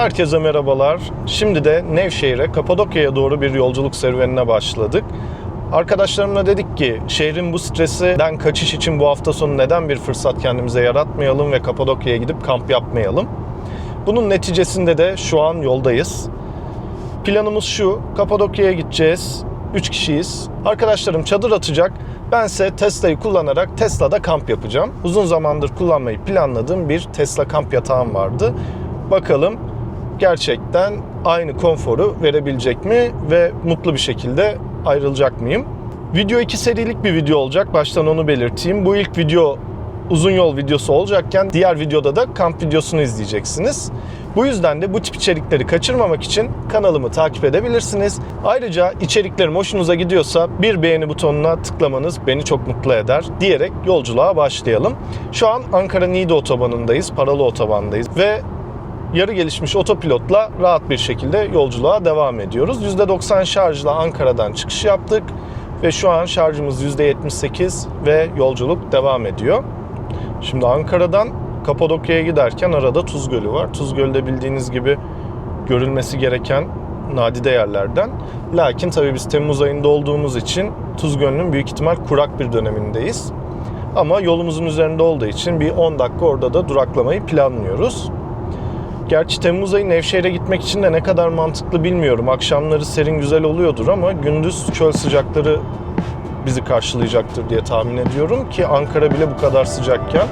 Herkese merhabalar. Şimdi de Nevşehir'e, Kapadokya'ya doğru bir yolculuk serüvenine başladık. Arkadaşlarımla dedik ki şehrin bu stresinden kaçış için bu hafta sonu neden bir fırsat kendimize yaratmayalım ve Kapadokya'ya gidip kamp yapmayalım. Bunun neticesinde de şu an yoldayız. Planımız şu: Kapadokya'ya gideceğiz. 3 kişiyiz. Arkadaşlarım çadır atacak. Bense Tesla'yı kullanarak Tesla'da kamp yapacağım. Uzun zamandır kullanmayı planladığım bir Tesla kamp yatağım vardı. Bakalım gerçekten aynı konforu verebilecek mi ve mutlu bir şekilde ayrılacak mıyım? Video 2 serilik bir video olacak. Baştan onu belirteyim. Bu ilk video uzun yol videosu olacakken diğer videoda da kamp videosunu izleyeceksiniz. Bu yüzden de bu tip içerikleri kaçırmamak için kanalımı takip edebilirsiniz. Ayrıca içeriklerim hoşunuza gidiyorsa bir beğeni butonuna tıklamanız beni çok mutlu eder diyerek yolculuğa başlayalım. Şu an Ankara-Niğde otobanındayız, paralı otobandayız ve yarı gelişmiş otopilotla rahat bir şekilde yolculuğa devam ediyoruz. %90 şarjla Ankara'dan çıkış yaptık ve şu an şarjımız %78 ve yolculuk devam ediyor. Şimdi Ankara'dan Kapadokya'ya giderken arada Tuz Gölü var. Tuz Gölü de bildiğiniz gibi görülmesi gereken nadide yerlerden. Lakin tabii biz Temmuz ayında olduğumuz için Tuz Gölü'nün büyük ihtimal kurak bir dönemindeyiz. Ama yolumuzun üzerinde olduğu için bir 10 dakika orada da duraklamayı planlıyoruz. Gerçi Temmuz ayı Nevşehir'e gitmek için de ne kadar mantıklı bilmiyorum. Akşamları serin güzel oluyordur ama gündüz çöl sıcakları bizi karşılayacaktır diye tahmin ediyorum ki Ankara bile bu kadar sıcakken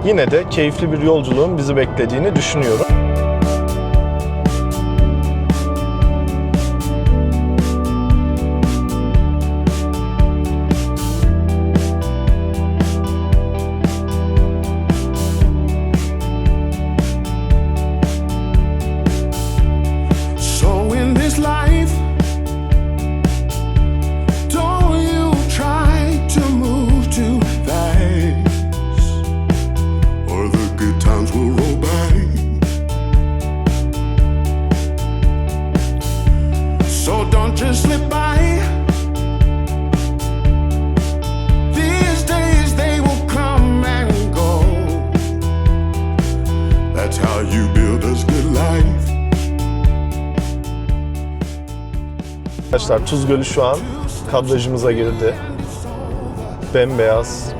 yine de keyifli bir yolculuğun bizi beklediğini düşünüyorum. Arkadaşlar Tuz Gölü şu an kadrajımıza girdi. Bembeyaz.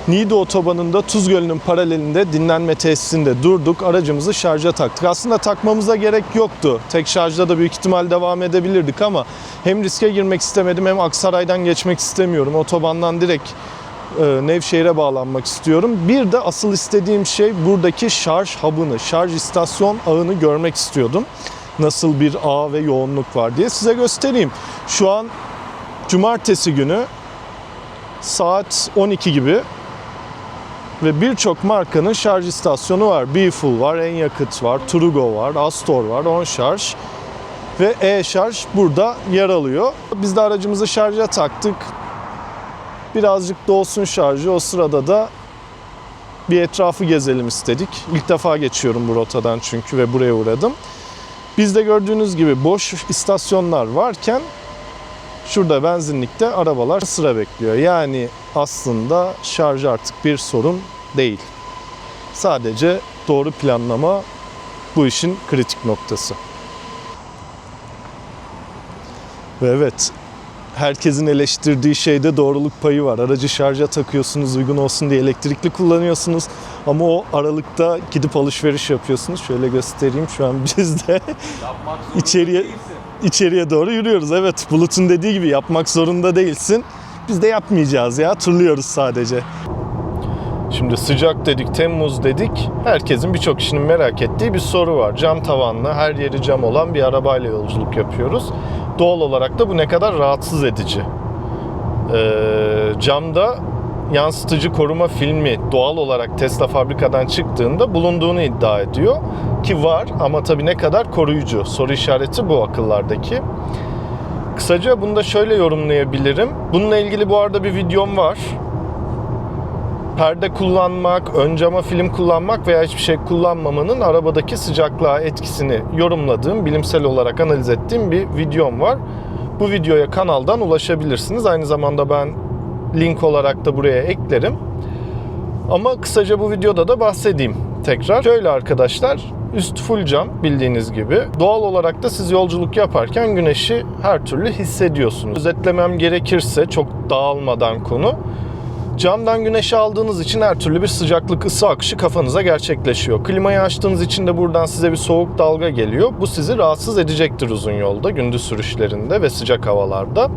Niğde otobanında Tuz Gölü'nün paralelinde dinlenme tesisinde durduk. Aracımızı şarja taktık. Aslında takmamıza gerek yoktu. Tek şarjda da büyük ihtimal devam edebilirdik ama hem riske girmek istemedim hem Aksaray'dan geçmek istemiyorum. Otobandan direkt Nevşehir'e bağlanmak istiyorum. Bir de asıl istediğim şey buradaki şarj hub'ını, şarj istasyon ağını görmek istiyordum. Nasıl bir ağ ve yoğunluk var diye size göstereyim. Şu an cumartesi günü saat 12 gibi. Ve birçok markanın şarj istasyonu var. BeFull var, EnYakıt var, Trugo var, Astor var, OnSharge ve E-Şarj burada yer alıyor. Biz de aracımızı şarja taktık. Birazcık da olsun şarjı. O sırada da bir etrafı gezelim istedik. İlk defa geçiyorum bu rotadan çünkü ve buraya uğradım. Bizde gördüğünüz gibi boş istasyonlar varken şurada benzinlikte arabalar sıra bekliyor. Yani aslında şarj artık bir sorun değil. Sadece doğru planlama bu işin kritik noktası. Ve evet, herkesin eleştirdiği şeyde doğruluk payı var. Aracı şarja takıyorsunuz, uygun olsun diye elektrikli kullanıyorsunuz. Ama o aralıkta gidip alışveriş yapıyorsunuz. Şöyle göstereyim, şu an biz de içeriye doğru yürüyoruz. Evet, Bulut'un dediği gibi yapmak zorunda değilsin. Biz de yapmayacağız ya, turluyoruz sadece. Şimdi sıcak dedik, Temmuz dedik. Herkesin, birçok kişinin merak ettiği bir soru var. Cam tavanlı, her yeri cam olan bir arabayla yolculuk yapıyoruz. Doğal olarak da bu ne kadar rahatsız edici. Camda yansıtıcı koruma filmi doğal olarak Tesla fabrikadan çıktığında bulunduğunu iddia ediyor. Ki var ama tabii ne kadar koruyucu? Soru işareti bu akıllardaki. Kısaca bunu da şöyle yorumlayabilirim. Bununla ilgili bu arada bir videom var. Perde kullanmak, ön cama film kullanmak veya hiçbir şey kullanmamanın arabadaki sıcaklığa etkisini yorumladığım, bilimsel olarak analiz ettiğim bir videom var. Bu videoya kanaldan ulaşabilirsiniz. Aynı zamanda ben link olarak da buraya eklerim. Ama kısaca bu videoda da bahsedeyim tekrar. Şöyle arkadaşlar, üst full cam bildiğiniz gibi. Doğal olarak da siz yolculuk yaparken güneşi her türlü hissediyorsunuz. Özetlemem gerekirse çok dağılmadan konu. Camdan güneşi aldığınız için her türlü bir sıcaklık, ısı akışı kafanıza gerçekleşiyor. Klimayı açtığınız için de buradan size bir soğuk dalga geliyor. Bu sizi rahatsız edecektir uzun yolda, gündüz sürüşlerinde ve sıcak havalarda.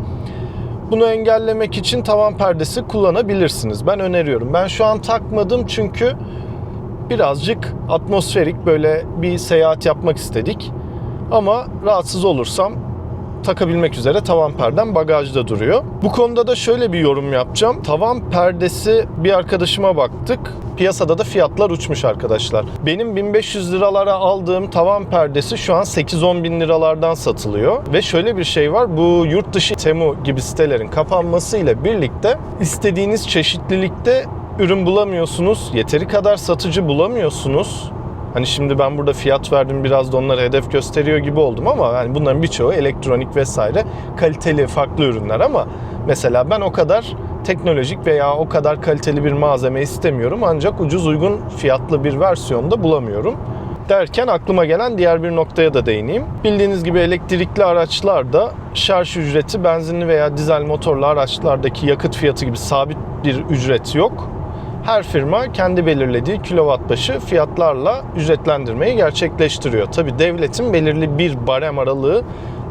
Bunu engellemek için tavan perdesi kullanabilirsiniz. Ben öneriyorum. Ben şu an takmadım çünkü birazcık atmosferik böyle bir seyahat yapmak istedik. Ama rahatsız olursam takabilmek üzere tavan perdem bagajda duruyor. Bu konuda da şöyle bir yorum yapacağım. Tavan perdesi bir arkadaşıma baktık. Piyasada da fiyatlar uçmuş arkadaşlar. Benim 1500 liralara aldığım tavan perdesi şu an 8-10 bin liralardan satılıyor. Ve şöyle bir şey var. Bu yurt dışı Temu gibi sitelerin kapanmasıyla birlikte istediğiniz çeşitlilikte ürün bulamıyorsunuz. Yeteri kadar satıcı bulamıyorsunuz. Hani şimdi ben burada fiyat verdim, biraz da onlara hedef gösteriyor gibi oldum ama yani bunların birçoğu elektronik vesaire kaliteli farklı ürünler ama mesela ben o kadar teknolojik veya o kadar kaliteli bir malzeme istemiyorum ancak ucuz uygun fiyatlı bir versiyonda bulamıyorum. Derken aklıma gelen diğer bir noktaya da değineyim. Bildiğiniz gibi elektrikli araçlarda şarj ücreti benzinli veya dizel motorlu araçlardaki yakıt fiyatı gibi sabit bir ücret yok. Her firma kendi belirlediği kilowatt başı fiyatlarla ücretlendirmeyi gerçekleştiriyor. Tabii devletin belirli bir barem aralığı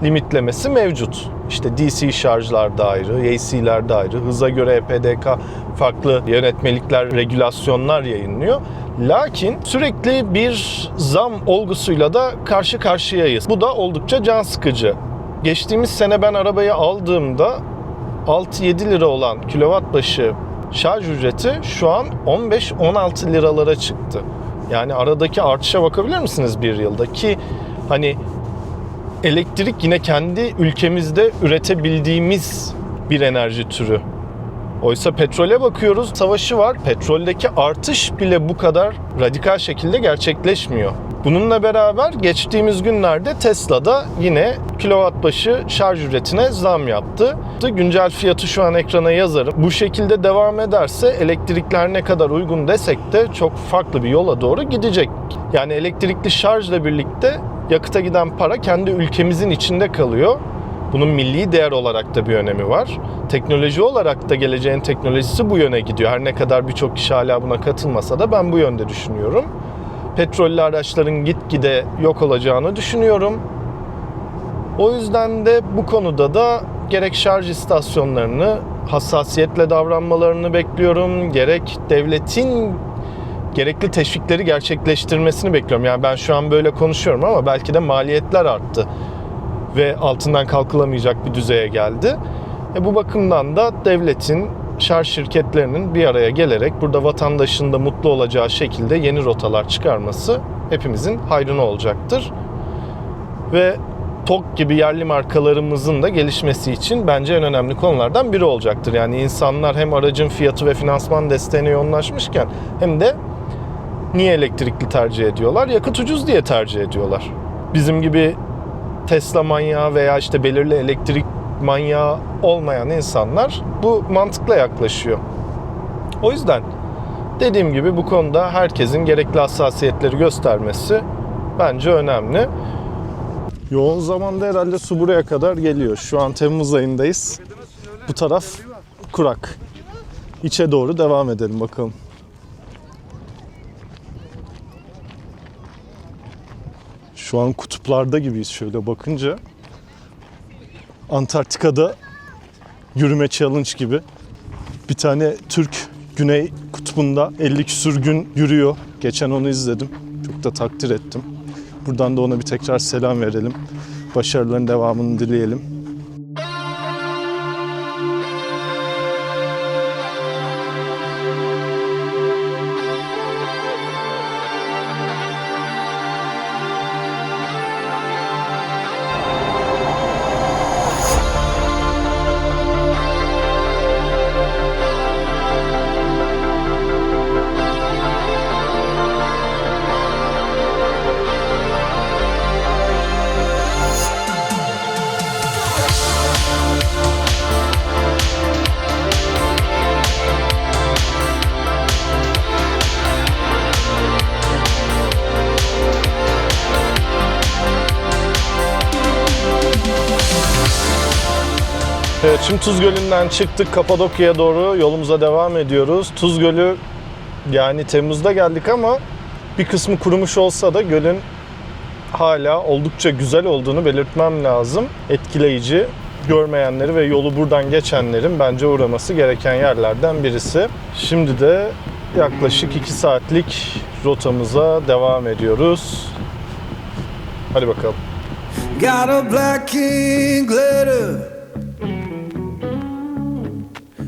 limitlemesi mevcut. İşte DC şarjlarda ayrı, AC'lerde ayrı, hıza göre EPDK farklı yönetmelikler, regülasyonlar yayınlıyor. Lakin sürekli bir zam olgusuyla da karşı karşıyayız. Bu da oldukça can sıkıcı. Geçtiğimiz sene ben arabayı aldığımda 6-7 lira olan kilowatt başı şarj ücreti şu an 15-16 liralara çıktı. Yani aradaki artışa bakabilir misiniz bir yılda? Ki hani elektrik yine kendi ülkemizde üretebildiğimiz bir enerji türü. Oysa petrole bakıyoruz, savaşı var. Petroldeki artış bile bu kadar radikal şekilde gerçekleşmiyor. Bununla beraber geçtiğimiz günlerde Tesla'da yine kilowatt başı şarj ücretine zam yaptı. Güncel fiyatı şu an ekrana yazarım. Bu şekilde devam ederse elektrikler ne kadar uygun desek de çok farklı bir yola doğru gidecek. Yani elektrikli şarjla birlikte yakıta giden para kendi ülkemizin içinde kalıyor. Bunun milli değer olarak da bir önemi var. Teknoloji olarak da geleceğin teknolojisi bu yöne gidiyor. Her ne kadar birçok kişi hala buna katılmasa da ben bu yönde düşünüyorum. Petrollü araçların gitgide yok olacağını düşünüyorum. O yüzden de bu konuda da gerek şarj istasyonlarını hassasiyetle davranmalarını bekliyorum, gerek devletin gerekli teşvikleri gerçekleştirmesini bekliyorum. Yani ben şu an böyle konuşuyorum ama belki de maliyetler arttı ve altından kalkılamayacak bir düzeye geldi. Bu bakımdan da devletin, şarj şirketlerinin bir araya gelerek burada vatandaşın da mutlu olacağı şekilde yeni rotalar çıkarması hepimizin hayrına olacaktır. Ve TOG gibi yerli markalarımızın da gelişmesi için bence en önemli konulardan biri olacaktır. Yani insanlar hem aracın fiyatı ve finansman desteğine yoğunlaşmışken hem de niye elektrikli tercih ediyorlar? Yakıt ucuz diye tercih ediyorlar. Bizim gibi Tesla manyağı veya işte belirli elektrik manyağı olmayan insanlar bu mantıkla yaklaşıyor. O yüzden dediğim gibi bu konuda herkesin gerekli hassasiyetleri göstermesi bence önemli. Yoğun zamanda herhalde su buraya kadar geliyor. Şu an Temmuz ayındayız. Bu taraf kurak. İçe doğru devam edelim bakalım. Şu an kutuplarda gibiyiz şöyle bakınca. Antarktika'da yürüme challenge gibi. Bir tane Türk Güney Kutbu'nda 50 küsur gün yürüyor. Geçen onu izledim. Çok da takdir ettim. Buradan da ona bir tekrar selam verelim. Başarıların devamını dileyelim. Evet, şimdi Tuz Gölü'nden çıktık, Kapadokya'ya doğru yolumuza devam ediyoruz. Tuz Gölü, yani Temmuz'da geldik ama bir kısmı kurumuş olsa da gölün hala oldukça güzel olduğunu belirtmem lazım. Etkileyici, görmeyenleri ve yolu buradan geçenlerin bence uğraması gereken yerlerden birisi. Şimdi de yaklaşık 2 saatlik rotamıza devam ediyoruz. Hadi bakalım. Got a black king letter,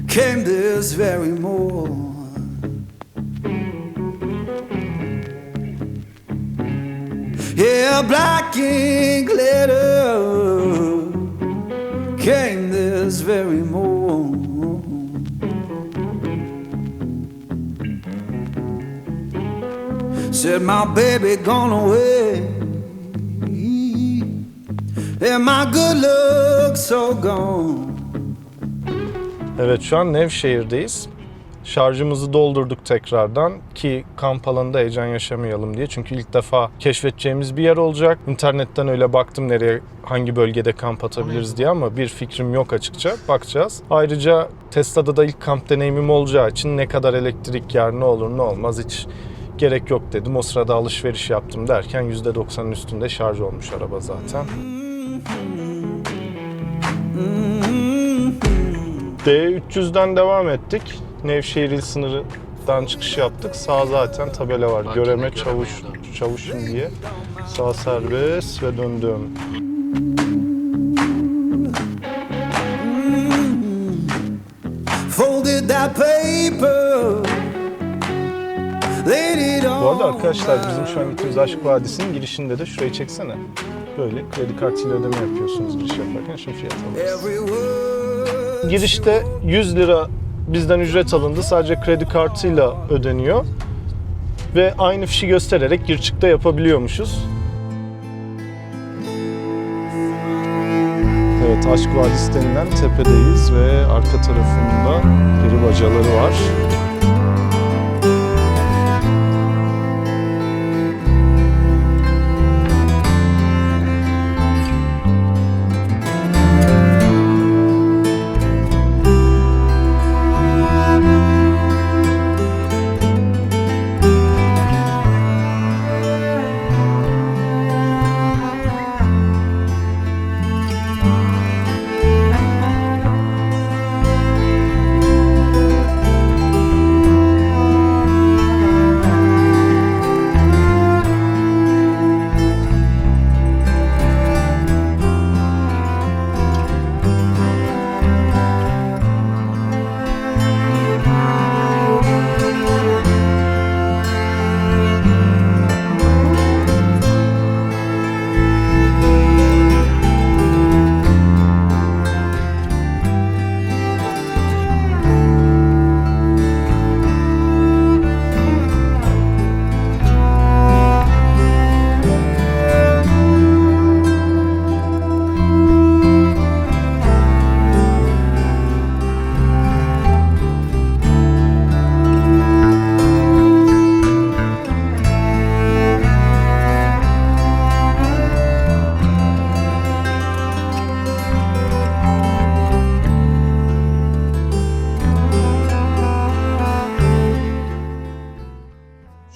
came this very morning. Yeah, black king letter came this very morning. Said my baby gone away, and my good luck so gone. Evet, şu an Nevşehir'deyiz. Şarjımızı doldurduk tekrardan ki kamp alanında heyecan yaşamayalım diye. Çünkü ilk defa keşfedeceğimiz bir yer olacak. İnternetten öyle baktım nereye, hangi bölgede kamp atabiliriz diye ama bir fikrim yok açıkça. Bakacağız. Ayrıca Tesla'da da ilk kamp deneyimim olacağı için ne kadar elektrik yer, ne olur ne olmaz hiç gerek yok dedim. O sırada alışveriş yaptım derken %90'ın üstünde şarj olmuş araba zaten. D300'den devam ettik. Nevşehir il sınırından çıkış yaptık. Sağ zaten tabela var. Göreme çavuşum diye. Sağ serbest ve döndüm. Bu arada arkadaşlar bizim şu an gittiğimiz Aşk Vadisi'nin girişinde de şurayı çeksene. Böyle kredi kartıyla ödeme yapıyorsunuz giriş yaparken. Şimdi fiyat alırız. Girişte 100 lira bizden ücret alındı. Sadece kredi kartıyla ödeniyor. Ve aynı fişi göstererek gir çık da yapabiliyormuşuz. Evet, Aşk Vadisi denilen tepedeyiz ve arka tarafında peri bacaları var.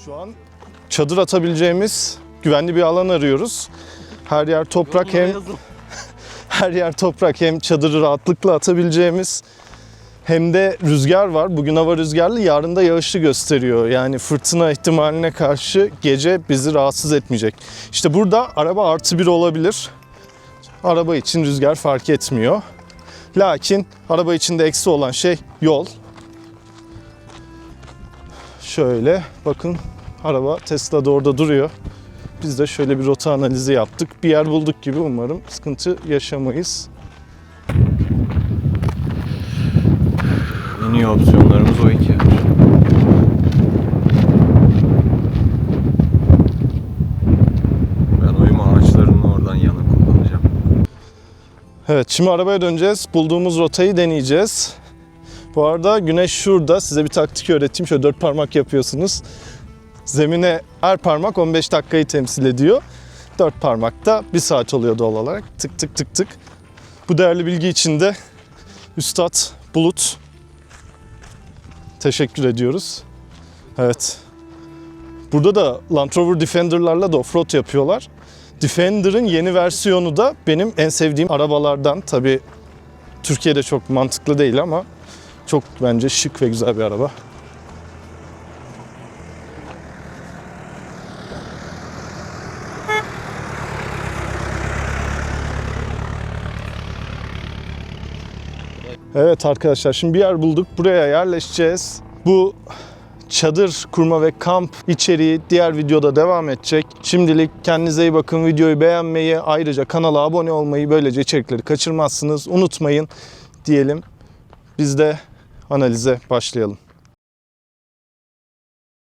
Şu an çadır atabileceğimiz güvenli bir alan arıyoruz. Her yer toprak, her yer toprak, hem çadırı rahatlıkla atabileceğimiz hem de rüzgar var. Bugün hava rüzgarlı, yarın da yağışlı gösteriyor. Yani fırtına ihtimaline karşı gece bizi rahatsız etmeyecek. İşte burada araba +1 olabilir. Araba için rüzgar fark etmiyor. Lakin araba içinde eksi olan şey yol. Şöyle bakın, araba Tesla'da orada duruyor. Biz de şöyle bir rota analizi yaptık. Bir yer bulduk gibi, umarım sıkıntı yaşamayız. En iyi opsiyonlarımız o iki. Ben uyum ağaçlarını oradan yana kullanacağım. Evet, şimdi arabaya döneceğiz. Bulduğumuz rotayı deneyeceğiz. Bu arada güneş şurada. Size bir taktik öğreteyim. Şöyle 4 parmak yapıyorsunuz. Zemine her parmak 15 dakikayı temsil ediyor. 4 parmakta 1 saat oluyor doğal olarak. Tık tık tık tık. Bu değerli bilgi için de Üstad Bulut. Teşekkür ediyoruz. Evet. Burada da Land Rover Defender'larla da offroad yapıyorlar. Defender'ın yeni versiyonu da benim en sevdiğim arabalardan. Tabii Türkiye'de çok mantıklı değil ama çok bence şık ve güzel bir araba. Evet arkadaşlar, şimdi bir yer bulduk. Buraya yerleşeceğiz. Bu çadır kurma ve kamp içeriği diğer videoda devam edecek. Şimdilik kendinize iyi bakın. Videoyu beğenmeyi, ayrıca kanala abone olmayı, böylece içerikleri kaçırmazsınız. Unutmayın diyelim. Biz de analize başlayalım.